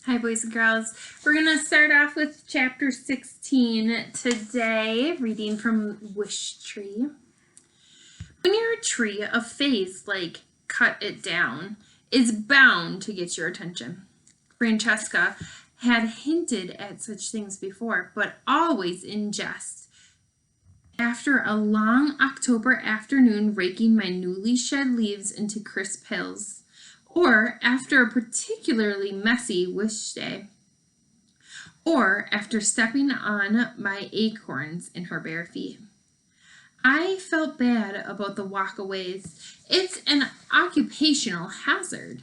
Hi, boys and girls. We're going to start off with chapter 16 today, reading from Wishtree. When you're a tree, a phase like cut it down is bound to get your attention. Francesca had hinted at such things before, but always in jest. After a long October afternoon raking my newly shed leaves into crisp hills, or after a particularly messy wish day, or after stepping on my acorns in her bare feet. I felt bad about the walkaways. It's an occupational hazard.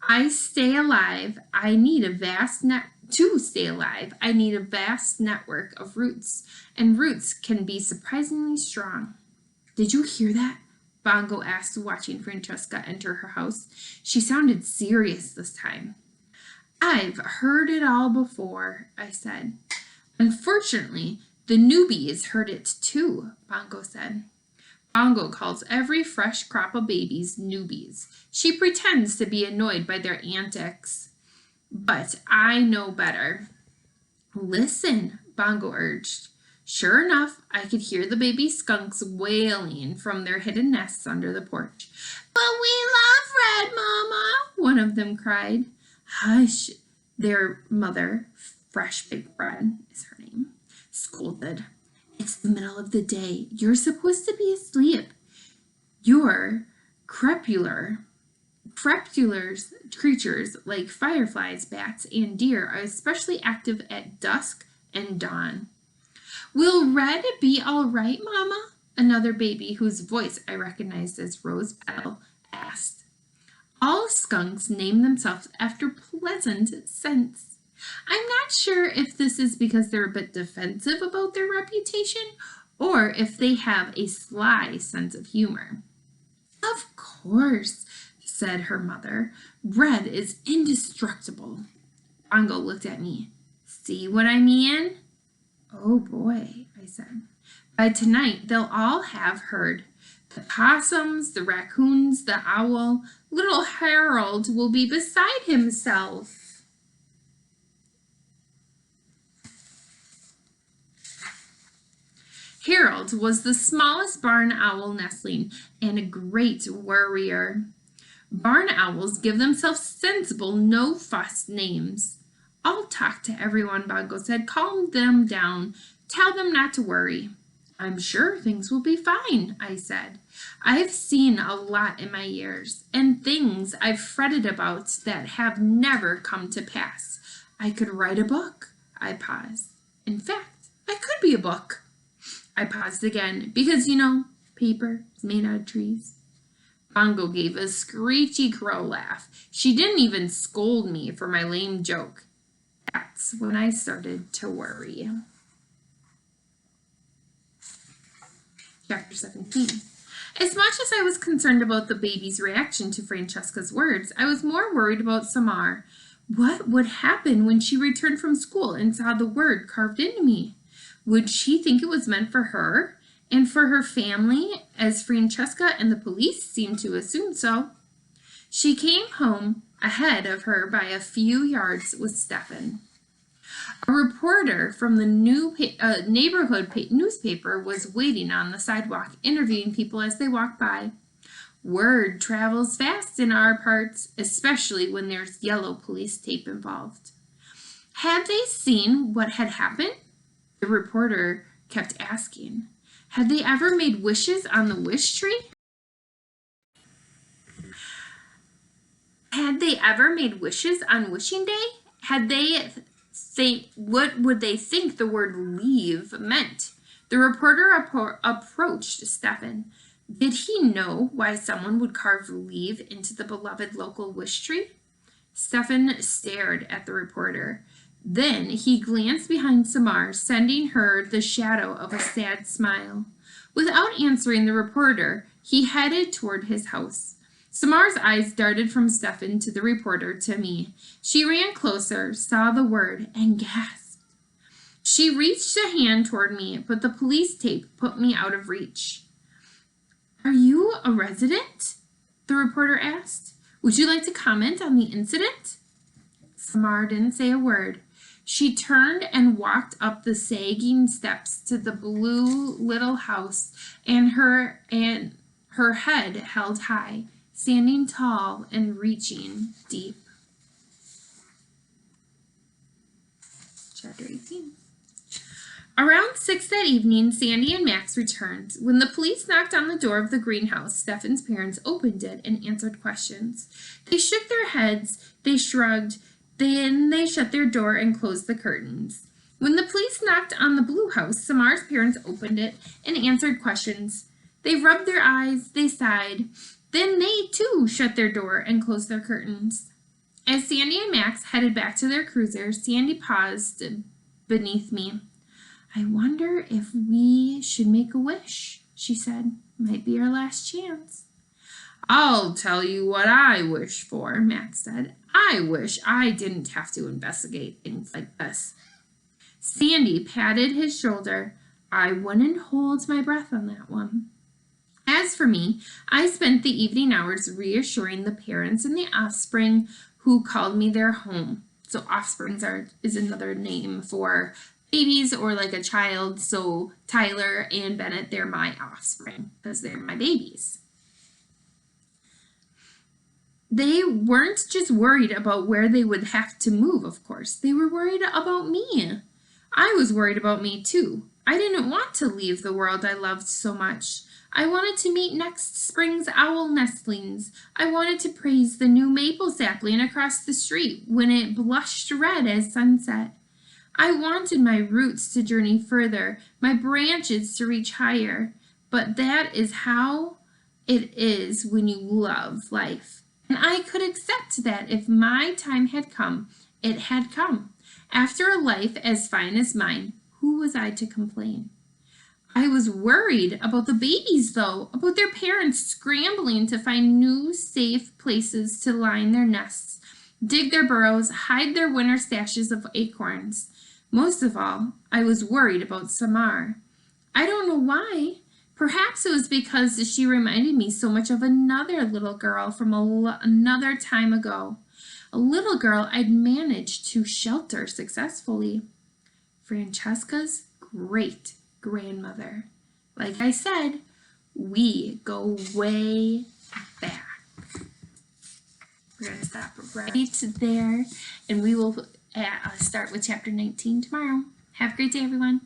To stay alive, I need a vast network of roots, and roots can be surprisingly strong. Did you hear that? Bongo asked, watching Francesca enter her house. She sounded serious this time. I've heard it all before, I said. Unfortunately, the newbies heard it too, Bongo said. Bongo calls every fresh crop of babies newbies. She pretends to be annoyed by their antics. But I know better. Listen, Bongo urged. Sure enough, I could hear the baby skunks wailing from their hidden nests under the porch. But we love Red, Mama, one of them cried. Hush, their mother, Fresh Baked Bread is her name, scolded. It's the middle of the day. You're supposed to be asleep. Your crepulars, creatures like fireflies, bats, and deer are especially active at dusk and dawn. Will Red be all right, Mama? Another baby, whose voice I recognized as Rose Petal, asked. All skunks name themselves after pleasant scents. I'm not sure if this is because they're a bit defensive about their reputation or if they have a sly sense of humor. Of course, said her mother. Red is indestructible. Bongo looked at me. See what I mean? Oh boy, I said. By tonight, they'll all have heard. The possums, the raccoons, the owl. Little Harold will be beside himself. Harold was the smallest barn owl nestling and a great worrier. Barn owls give themselves sensible, no-fuss names. I'll talk to everyone, Bongo said. Calm them down. Tell them not to worry. I'm sure things will be fine, I said. I've seen a lot in my years, and things I've fretted about that have never come to pass. I could write a book. I paused. In fact, I could be a book. I paused again, because, paper is made out of trees. Bongo gave a screechy crow laugh. She didn't even scold me for my lame joke. That's when I started to worry. Chapter 17. As much as I was concerned about the baby's reaction to Francesca's words, I was more worried about Samar. What would happen when she returned from school and saw the word carved into me? Would she think it was meant for her and for her family, as Francesca and the police seemed to assume so? She came home ahead of her by a few yards with Stefan. A reporter from the neighborhood newspaper was waiting on the sidewalk, interviewing people as they walked by. Word travels fast in our parts, especially when there's yellow police tape involved. Had they seen what had happened? The reporter kept asking. Had they ever made wishes on the wish tree? Had they ever made wishes on wishing day? What would they think the word leave meant? The reporter approached Stefan. Did he know why someone would carve leave into the beloved local wish tree? Stefan stared at the reporter. Then he glanced behind Samar, sending her the shadow of a sad smile. Without answering the reporter, he headed toward his house. Samar's eyes darted from Stefan to the reporter to me. She ran closer, saw the word, and gasped. She reached a hand toward me, but the police tape put me out of reach. Are you a resident? The reporter asked. Would you like to comment on the incident? Samar didn't say a word. She turned and walked up the sagging steps to the blue little house, and her head held high, standing tall and reaching deep. Chapter 18. Around 6 that evening, Sandy and Max returned. When the police knocked on the door of the greenhouse, Stefan's parents opened it and answered questions. They shook their heads, they shrugged, then they shut their door and closed the curtains. When the police knocked on the blue house, Samar's parents opened it and answered questions. They rubbed their eyes, they sighed. Then they, too, shut their door and closed their curtains. As Sandy and Max headed back to their cruiser, Sandy paused beneath me. I wonder if we should make a wish, she said. Might be our last chance. I'll tell you what I wish for, Max said. I wish I didn't have to investigate things like this. Sandy patted his shoulder. I wouldn't hold my breath on that one. As for me, I spent the evening hours reassuring the parents and the offspring who called me their home. So offsprings is another name for babies or like a child. So Tyler and Bennett, they're my offspring because they're my babies. They weren't just worried about where they would have to move, of course. They were worried about me. I was worried about me too. I didn't want to leave the world I loved so much. I wanted to meet next spring's owl nestlings. I wanted to praise the new maple sapling across the street when it blushed red as sunset. I wanted my roots to journey further, my branches to reach higher. But that is how it is when you love life. And I could accept that if my time had come, it had come. After a life as fine as mine, who was I to complain? I was worried about the babies, though, about their parents scrambling to find new, safe places to line their nests, dig their burrows, hide their winter stashes of acorns. Most of all, I was worried about Samar. I don't know why. Perhaps it was because she reminded me so much of another little girl from another time ago, a little girl I'd managed to shelter successfully. Francesca's great grandmother. Like I said, we go way back. We're going to stop right there, and we will start with chapter 19 tomorrow. Have a great day, everyone.